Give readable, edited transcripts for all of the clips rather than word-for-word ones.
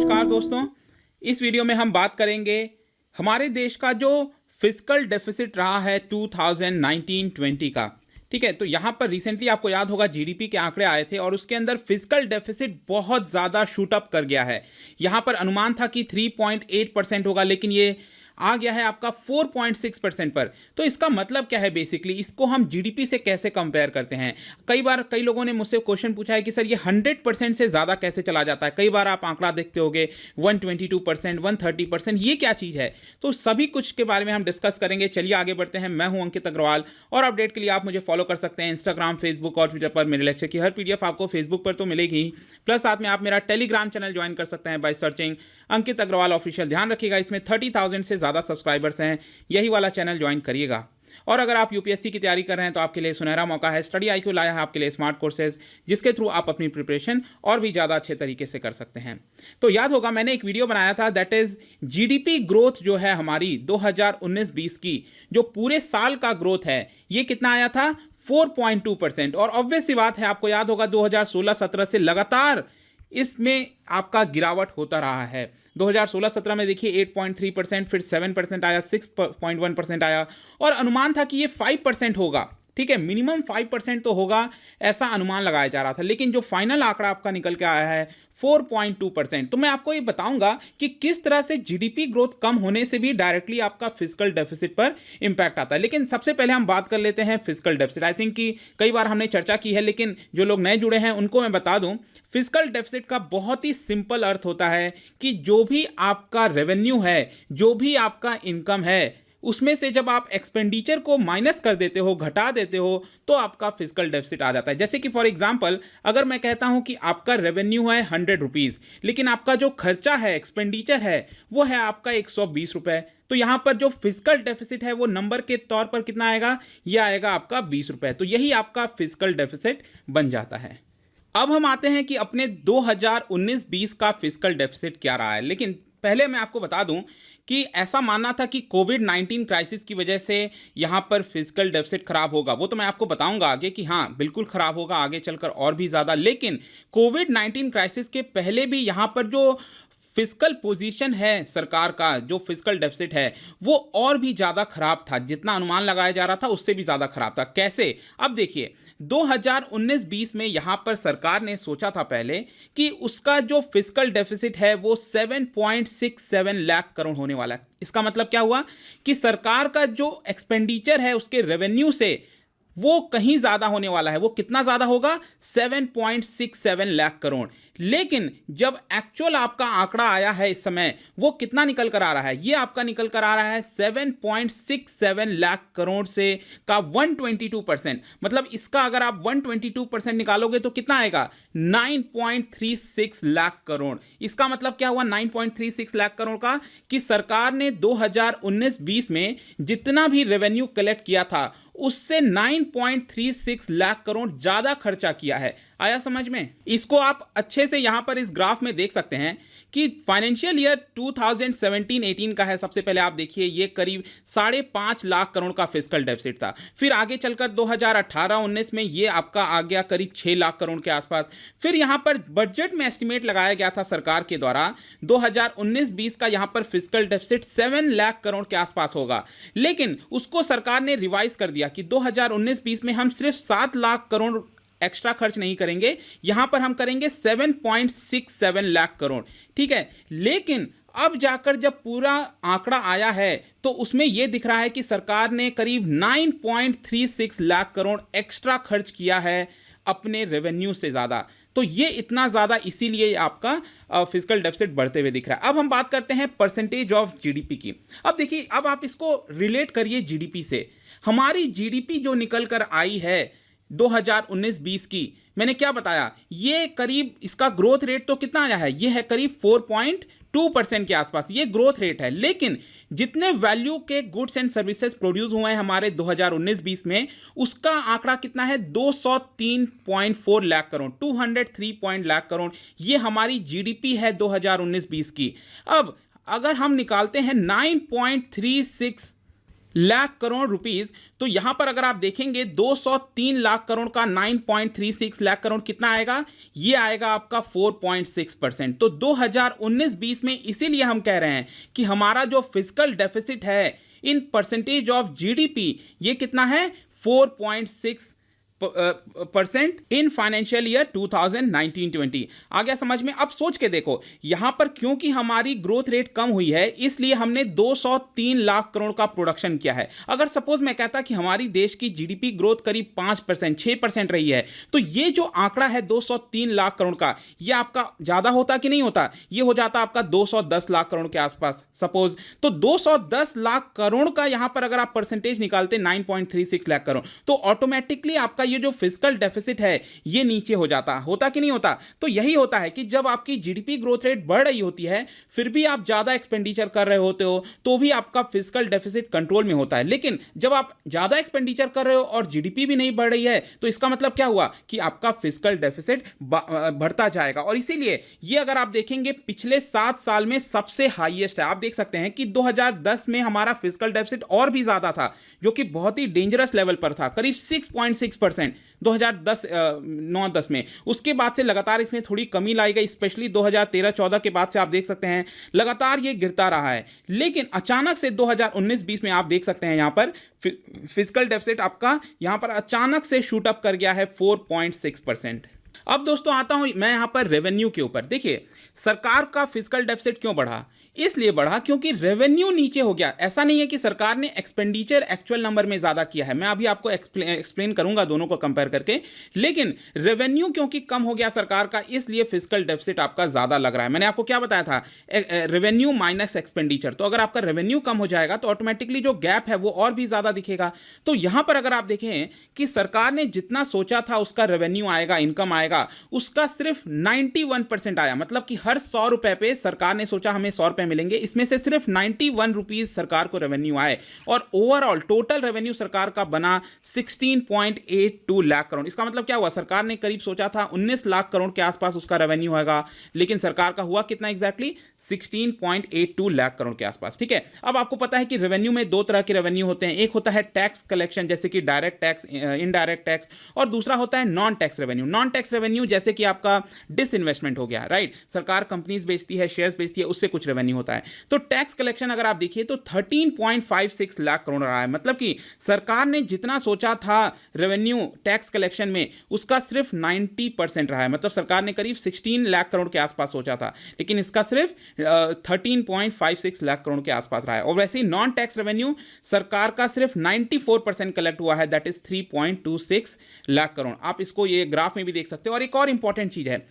नमस्कार दोस्तों, इस वीडियो में हम बात करेंगे हमारे देश का जो फिस्कल डेफिसिट रहा है 2019-20 का। ठीक है, तो यहाँ पर रिसेंटली आपको याद होगा जीडीपी के आंकड़े आए थे और उसके अंदर फिस्कल डेफिसिट बहुत ज़्यादा शूट अप कर गया है। यहाँ पर अनुमान था कि 3.8% होगा, लेकिन ये आ गया है आपका 4.6% पर। तो इसका मतलब क्या है? बेसिकली इसको हम जीडीपी से कैसे कंपेयर करते हैं? कई बार कई लोगों ने मुझसे क्वेश्चन पूछा है कि सर ये 100% से ज़्यादा कैसे चला जाता है। कई बार आप आंकड़ा देखते होगे 122%, 130%, ये क्या चीज़ है? तो सभी कुछ के बारे में हम डिस्कस करेंगे। चलिए आगे बढ़ते हैं। मैं हूं अंकित अग्रवाल और अपडेट के लिए आप मुझे फॉलो कर सकते हैं इंस्टाग्राम, फेसबुक और ट्विटर पर। मेरे लेक्चर की हर पीडीएफ आपको फेसबुक पर तो मिलेगी ही, प्लस साथ में आप मेरा टेलीग्राम चैनल ज्वाइन कर सकते हैं by searching Ankit Agarwal official. ध्यान रखिएगा, इसमें 30,000 से ज़्यादा सब्सक्राइबर्स हैं, यही वाला चैनल ज्वाइन करिएगा। और अगर आप यूपीएससी की तैयारी कर रहे हैं तो आपके लिए सुनहरा मौका है। स्टडी आईक्यू लाया है आपके लिए स्मार्ट कोर्सेज, जिसके थ्रू आप अपनी प्रिपरेशन और भी ज़्यादा अच्छे तरीके से कर सकते हैं। तो याद होगा मैंने एक वीडियो बनाया था, दैट इज जीडीपी ग्रोथ जो है हमारी 2019-20 की, जो पूरे साल का ग्रोथ है, ये कितना आया था? 4.2%। और ऑब्वियस सी बात है, आपको याद होगा 2016-17 से लगातार इसमें आपका गिरावट होता रहा है। 2016-17 में देखिए 8.3%, फिर 7% आया, 6.1% आया, और अनुमान था कि ये 5% होगा। ठीक है, मिनिमम 5% तो होगा, ऐसा अनुमान लगाया जा रहा था। लेकिन जो फाइनल आंकड़ा आपका निकल के आया है 4.2%। तो मैं आपको ये बताऊंगा कि किस तरह से जीडीपी ग्रोथ कम होने से भी डायरेक्टली आपका फिस्कल डेफिसिट पर इंपैक्ट आता है। लेकिन सबसे पहले हम बात कर लेते हैं फिस्कल डेफिसिट। आई थिंक कि कई बार हमने चर्चा की है, लेकिन जो लोग नए जुड़े हैं उनको मैं बता दूं, फिस्कल डेफिसिट का बहुत ही सिंपल अर्थ होता है कि जो भी आपका रेवेन्यू है, जो भी आपका इनकम है, उसमें से जब आप एक्सपेंडिचर को माइनस कर देते हो, घटा देते हो, तो आपका फिस्कल डेफिसिट आ जाता है। जैसे कि फॉर एग्जांपल अगर मैं कहता हूं कि आपका रेवेन्यू है 100 रुपीज़, लेकिन आपका जो खर्चा है, एक्सपेंडिचर है, वो है आपका 120 रुपये, तो यहां पर जो फिस्कल डेफिसिट है वो नंबर के तौर पर कितना आएगा? यह आएगा आपका 20 रुपये। तो यही आपका फिस्कल डेफिसिट बन जाता है। अब हम आते हैं कि अपने 2019-20 का फिस्कल डेफिसिट क्या रहा है। लेकिन पहले मैं आपको बता दूं कि ऐसा मानना था कि कोविड-19 क्राइसिस की वजह से यहाँ पर फिस्कल डेफिसिट खराब होगा, वो तो मैं आपको बताऊंगा आगे कि हाँ बिल्कुल खराब होगा, आगे चलकर और भी ज़्यादा। लेकिन कोविड-19 क्राइसिस के पहले भी यहाँ पर जो फिस्कल पोजीशन है सरकार का, जो फिस्कल डेफिसिट है, वो और भी ज़्यादा खराब था। जितना अनुमान लगाया जा रहा था उससे भी ज़्यादा खराब था। कैसे? अब देखिए 2019-20 में यहां पर सरकार ने सोचा था पहले कि उसका जो फिस्कल डेफिसिट है वो 7.67 लाख करोड़ होने वाला है। इसका मतलब क्या हुआ कि सरकार का जो एक्सपेंडिचर है उसके रेवेन्यू से वो कहीं ज्यादा होने वाला है। वो कितना ज्यादा होगा? 7.67 लाख करोड़। लेकिन जब एक्चुअल आपका आंकड़ा आया है इस समय, वो कितना निकल कर आ रहा है? ये आपका निकल कर आ रहा है 7.67 लाख करोड़ से का 122%। मतलब इसका अगर आप 122% निकालोगे तो कितना आएगा? 9.36 लाख करोड़। इसका मतलब क्या हुआ 9.36 लाख करोड़ का? कि सरकार ने 2019-20 में जितना भी रेवेन्यू कलेक्ट किया था उससे 9.36 लाख करोड़ ज्यादा खर्चा किया है। आया समझ में? इसको आप अच्छे से यहां पर इस ग्राफ में देख सकते हैं कि फाइनेंशियल ईयर 2017-18 का है। सबसे पहले आप देखिए ये करीब 5.5 लाख करोड़ का फिस्कल डेफिसिट था। फिर आगे चलकर 2018-19 में ये आपका आ गया करीब 6 लाख करोड़ के आसपास। फिर यहां पर बजट में एस्टिमेट लगाया गया था सरकार के द्वारा 2019-20 का यहां पर फिस्कल डेफिसिट 7 लाख करोड़ के आसपास होगा। लेकिन उसको सरकार ने रिवाइज कर दिया कि 2019-20 में हम सिर्फ 7 लाख करोड़ एक्स्ट्रा खर्च नहीं करेंगे, यहां पर हम करेंगे 7.67 लाख करोड़। ठीक है, लेकिन अब जाकर जब पूरा आंकड़ा आया है तो उसमें यह दिख रहा है कि सरकार ने करीब 9.36 लाख करोड़ एक्स्ट्रा खर्च किया है अपने रेवेन्यू से ज्यादा। तो ये इतना ज्यादा इसीलिए आपका फिस्कल डेफिसिट बढ़ते हुए दिख रहा है। अब हम बात करते हैं परसेंटेज ऑफ जीडीपी की। अब देखिए, अब आप इसको रिलेट करिए जीडीपी से। हमारी जीडीपी जो निकल कर आई है 2019-20 की, मैंने क्या बताया, ये करीब इसका ग्रोथ रेट तो कितना आया है? ये है करीब 4.2% के आसपास, ये ग्रोथ रेट है। लेकिन जितने वैल्यू के गुड्स एंड सर्विसेज प्रोड्यूस हुए हैं हमारे 2019-20 में, उसका आंकड़ा कितना है? 203.4 लाख करोड़, 203 लाख करोड़। ये हमारी जीडीपी है 2019-20 की। अब अगर हम निकालते हैं 9.36 लाख करोड़ रुपीस। तो यहां पर अगर आप देखेंगे 203 लाख करोड़ का 9.36 लाख करोड़ कितना आएगा, ये आएगा आपका 4.6%। तो 2019-20 में इसीलिए हम कह रहे हैं कि हमारा जो फिस्कल डेफिसिट है इन परसेंटेज ऑफ जीडीपी ये कितना है, 4.6% इन फाइनेंशियल ईयर 2019-20। आ गया समझ में? अब सोच के देखो, यहां पर क्योंकि हमारी ग्रोथ रेट कम हुई है इसलिए हमने 203 लाख करोड़ का प्रोडक्शन किया है। अगर सपोज मैं कहता कि हमारी देश की जीडीपी ग्रोथ करीब 5% 6% रही है, तो ये जो आंकड़ा है 203 लाख करोड़ का, ये आपका ज्यादा होता कि नहीं होता? ये हो जाता आपका 210 लाख करोड़ के आसपास सपोज। तो 210 लाख करोड़ का यहां पर अगर आप परसेंटेज निकालते 9.36 लाख करोड़, तो ऑटोमेटिकली आपका ये जो फिस्कल डेफिसिट है ये नीचे हो होता कि नहीं होता? तो यही होता है कि जब आपकी जीडीपी ग्रोथ रेट बढ़ रही होती है फिर भी आप ज्यादा एक्सपेंडिचर कर रहे होते हो तो भी आपका फिस्कल डेफिसिट कंट्रोल में होता है। लेकिन जब आप ज्यादा एक्सपेंडिचर कर रहे हो और जीडीपी भी नहीं बढ़ रही है तो इसका मतलब क्या हुआ कि आपका फिस्कल डेफिसिट बढ़ता जाएगा। और इसीलिए ये अगर आप देखेंगे पिछले 7 साल में सबसे हाईएस्ट है। आप देख सकते हैं कि 2010 में हमारा फिस्कल डेफिसिट और भी ज्यादा था, जो कि बहुत ही डेंजरस लेवल पर था, करीब 6.6% 2010 में। उसके बाद से लगातार इसमें थोड़ी कमी लाई गई, स्पेशली 2013-14 के बाद से आप देख सकते हैं लगातार ये गिरता रहा है। लेकिन अचानक से 2019-20 में आप देख सकते हैं यहां पर फिस्कल डेफिसिट आपका यहां पर अचानक से शूट अप कर गया है 4.6%। अब दोस्तों आता हूं मैं यहां पर रेवेन्यू के ऊपर। देखिए सरकार का फिस्कल डेफिसिट क्यों बढ़ा, इसलिए बढ़ा क्योंकि रेवेन्यू नीचे हो गया। ऐसा नहीं है कि सरकार ने एक्सपेंडिचर एक्चुअल नंबर में ज्यादा किया है, मैं अभी आपको एक्सप्लेन करूंगा दोनों को कंपेयर करके। लेकिन रेवेन्यू क्योंकि कम हो गया सरकार का, इसलिए फिस्कल डेफिसिट आपका ज्यादा लग रहा है। मैंने आपको क्या बताया था, रेवेन्यू माइनस एक्सपेंडिचर। तो अगर आपका रेवेन्यू कम हो जाएगा तो ऑटोमेटिकली जो गैप है वो और भी ज्यादा दिखेगा। तो यहां पर अगर आप देखें कि सरकार ने जितना सोचा था उसका रेवेन्यू आएगा, इनकम आएगा, उसका सिर्फ 91% आया। मतलब कि हर 100 रुपए पे सरकार ने सोचा हमें 100 रुपए मिलेंगे, इसमें से सिर्फ 91 रुपीज सरकार को रेवेन्यू आए और ओवरऑल टोटल रेवेन्यू सरकार का बना 16.82 लाख करोड़। इसका मतलब क्या हुआ, सरकार ने करीब सोचा था 19 लाख करोड़ के आसपास उसका रेवेन्यू होगा, लेकिन सरकार का हुआ कितना एग्जैक्टली 16.82 लाख करोड़ के आसपास। ठीक है, अब आपको पता है कि रेवेन्यू में दो तरह के रेवेन्यू होते हैं, एक होता है टैक्स कलेक्शन जैसे कि डायरेक्ट टैक्स, इनडायरेक्ट टैक्स, और दूसरा होता है non tax revenue. Non tax revenue जैसे कि आपका डिसइन्वेस्टमेंट हो गया, राइट, सरकार कंपनीज बेचती है, शेयर्स बेचती है, उससे कुछ रेवेन्यू होता है। तो टैक्स कलेक्शन अगर आप देखिए तो 13.56 लाख करोड़ रहा है। मतलब कि सरकार ने जितना सोचा था रेवेन्यू टैक्स कलेक्शन में उसका सिर्फ 90% रहा है। मतलब सरकार ने करीब 16 लाख करोड़ के आसपास सोचा था, लेकिन इसका सिर्फ 13.56 लाख करोड़ के आसपास रहा है। और वैसे ही नॉन टैक्स रेवेन्यू सरकार का सिर्फ 94% कलेक्ट हुआ है, दैट इज 3.26 लाख करोड़। आप इसको ये ग्राफ में भी देख सकते हो। और एक और इंपॉर्टेंट चीज है,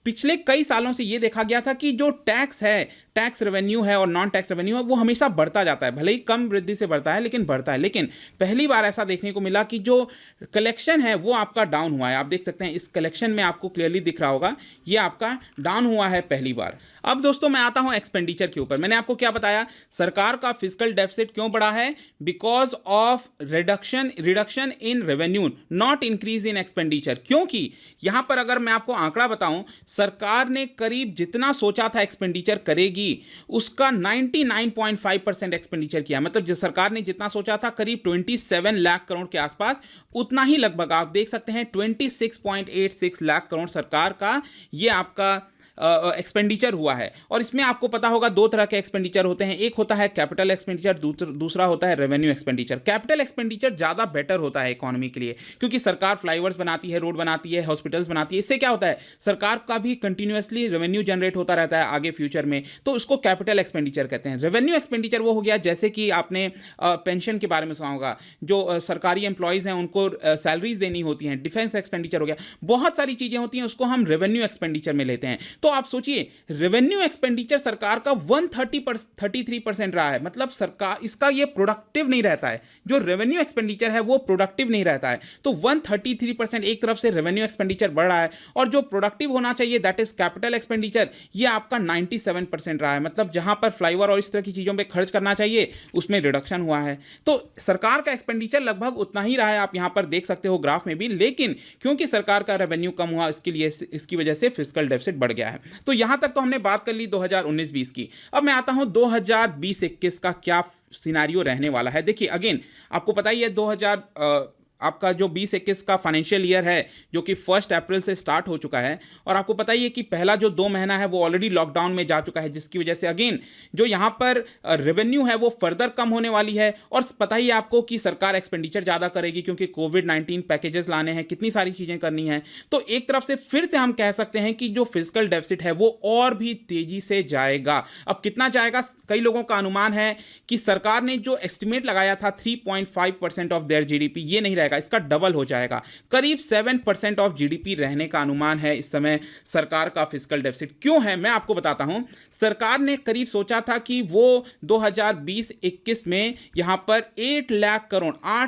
पिछले कई सालों से यह देखा गया था कि जो टैक्स है, टैक्स रेवेन्यू है और नॉन टैक्स रेवेन्यू है, वो हमेशा बढ़ता जाता है, भले ही कम वृद्धि से बढ़ता है लेकिन बढ़ता है। लेकिन पहली बार ऐसा देखने को मिला कि जो कलेक्शन है वो आपका डाउन हुआ है। आप देख सकते हैं इस कलेक्शन में आपको क्लियरली दिख रहा होगा, ये आपका डाउन हुआ है पहली बार। अब दोस्तों मैं आता हूं एक्सपेंडिचर के ऊपर। मैंने आपको क्या बताया, सरकार का फिस्कल डेफिसिट क्यों बढ़ा है, because of reduction in revenue, not increase in expenditure. क्योंकि यहां पर अगर मैं आपको आंकड़ा बताऊं, सरकार ने करीब जितना सोचा था एक्सपेंडिचर करेगी उसका 99.5% एक्सपेंडिचर किया। मतलब जो सरकार ने जितना सोचा था करीब 27 लाख करोड़ के आसपास, उतना ही लगभग आप देख सकते हैं 26.86 लाख करोड़ सरकार का ये आपका एक्सपेंडिचर हुआ है। और इसमें आपको पता होगा दो तरह के एक्सपेंडिचर होते हैं, एक होता है कैपिटल एक्सपेंडिचर, दूसरा होता है रेवेन्यू एक्सपेंडिचर। कैपिटल एक्सपेंडिचर ज़्यादा बेटर होता है इकोनॉमी के लिए, क्योंकि सरकार फ्लाईओवर्स बनाती है, रोड बनाती है, हॉस्पिटल्स बनाती है। इससे क्या होता है, सरकार का भी कंटिन्यूसली रेवेन्यू जनरेट होता रहता है आगे फ्यूचर में, तो उसको कैपिटल एक्सपेंडिचर कहते हैं। रेवेन्यू एक्सपेंडिचर वो हो गया जैसे कि आपने पेंशन के बारे में सुना होगा, जो सरकारी एम्प्लॉयज हैं उनको सैलरीज देनी होती हैं, डिफेंस एक्सपेंडिचर हो गया, बहुत सारी चीज़ें होती हैं, उसको हम रेवेन्यू एक्सपेंडिचर में लेते हैं। तो आप सोचिए रेवेन्यू एक्सपेंडिचर सरकार का 133% रहा है। मतलब सरकार इसका ये प्रोडक्टिव नहीं रहता है, जो रेवेन्यू एक्सपेंडिचर है वो प्रोडक्टिव नहीं रहता है। तो 133% एक तरफ से रेवेन्यू एक्सपेंडिचर बढ़ रहा है, और जो प्रोडक्टिव होना चाहिए दैट इज कैपिटल एक्सपेंडिचर, ये आपका 97% रहा है। मतलब जहां पर फ्लाईओवर और इस तरह की चीजों पर खर्च करना चाहिए उसमें रिडक्शन हुआ है। तो सरकार का एक्सपेंडिचर लगभग उतना ही रहा है, आप यहां पर देख सकते हो ग्राफ में भी, लेकिन क्योंकि सरकार का रेवेन्यू कम हुआ इसकी वजह से फिस्कल डेफिसिट बढ़ गया है। तो यहां तक तो हमने बात कर ली 2019-20 की। अब मैं आता हूं 2020-21 का क्या सिनारियो रहने वाला है। देखिए अगेन आपको पता ही है 2000 आपका जो 20-21 का फाइनेंशियल ईयर है जो कि 1 अप्रैल से स्टार्ट हो चुका है, और आपको पता ही है कि पहला जो 2 महीना है वो ऑलरेडी लॉकडाउन में जा चुका है, जिसकी वजह से अगेन जो यहाँ पर रेवेन्यू है वो फर्दर कम होने वाली है। और पता ही है आपको कि सरकार एक्सपेंडिचर ज़्यादा करेगी क्योंकि कोविड-19 पैकेजेस लाने हैं, कितनी सारी चीज़ें करनी हैं। तो एक तरफ से फिर से हम कह सकते हैं कि जो फिजिकल डेफिसिट है वो और भी तेज़ी से जाएगा। अब कितना जाएगा, कई लोगों का अनुमान है कि सरकार ने जो एस्टिमेट लगाया था 3.5% ऑफ देयर जीडीपी, ये नहीं रहेगा, इसका डबल हो जाएगा, करीब 7% ऑफ जीडीपी रहने का अनुमान है इस समय सरकार का फिजिकल डेफिसिट। क्यों है मैं आपको बताता हूं। सरकार ने करीब सोचा था कि वो 2020-21 में यहां पर 8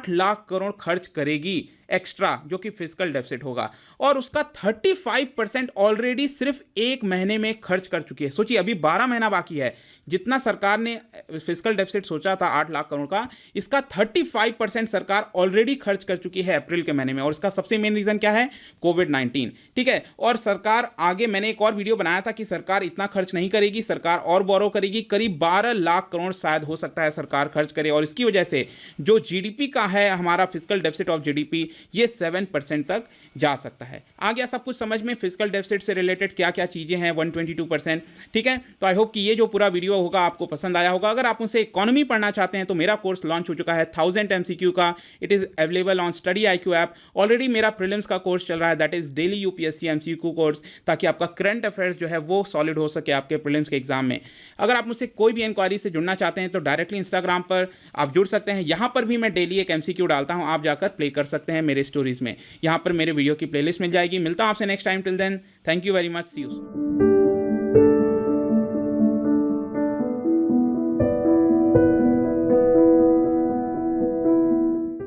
लाख करोड़ खर्च करेगी एक्स्ट्रा, जो कि फिजिकल डेफिसिट होगा, और उसका 35% ऑलरेडी सिर्फ एक महीने में खर्च कर चुकी है। सोचिए अभी 12 महीना बाकी है, जितना सरकार ने फिजिकल डेफिसिट सोचा था 8 लाख करोड़ का, इसका 35% सरकार ऑलरेडी खर्च कर चुकी है अप्रैल के महीने में। और इसका सबसे मेन रीजन क्या है, कोविड-19, ठीक है। और सरकार आगे, मैंने एक और वीडियो बनाया था कि सरकार इतना खर्च नहीं करेगी, सरकार और बोरो करेगी, करीब 12 लाख करोड़ शायद हो सकता है सरकार खर्च करे, और इसकी वजह से जो जीडीपी का है हमारा फिजिकल डेफिसिट ऑफ जीडीपी ये 7% तक जा सकता है। आ गया सब कुछ समझ में, फिजिकल डेफिसिट से रिलेटेड क्या क्या चीज़ें हैं, 122%, ठीक है। तो आई होप कि ये जो पूरा वीडियो होगा आपको पसंद आया होगा। अगर आप उनसे इकोनॉमी पढ़ना चाहते हैं तो मेरा कोर्स लॉन्च हो चुका है 1000 MCQ का, it is available on study IQ app. Already मेरा प्रीलिम्स का कोर्स चल रहा है, that is daily UPSC MCQ course, ताकि आपका करंट अफेयर्स जो है वो सॉलिड हो सके आपके प्रीलिम्स के एग्जाम में। अगर आप मुझसे कोई भी इंक्वायरी से जुड़ना चाहते हैं तो डायरेक्टली इंस्टाग्राम पर आप जुड़ सकते हैं, यहाँ पर भी मैं डेली एक MCQ डालता हूँ, आप जाकर प्ले कर सकते हैं मेरे स्टोरीज में। यहाँ पर मेरे वीडियो की प्लेलिस्ट मिल जाएगी। मिलता हूँ आपसे next time, till then thank you very much, see you soon.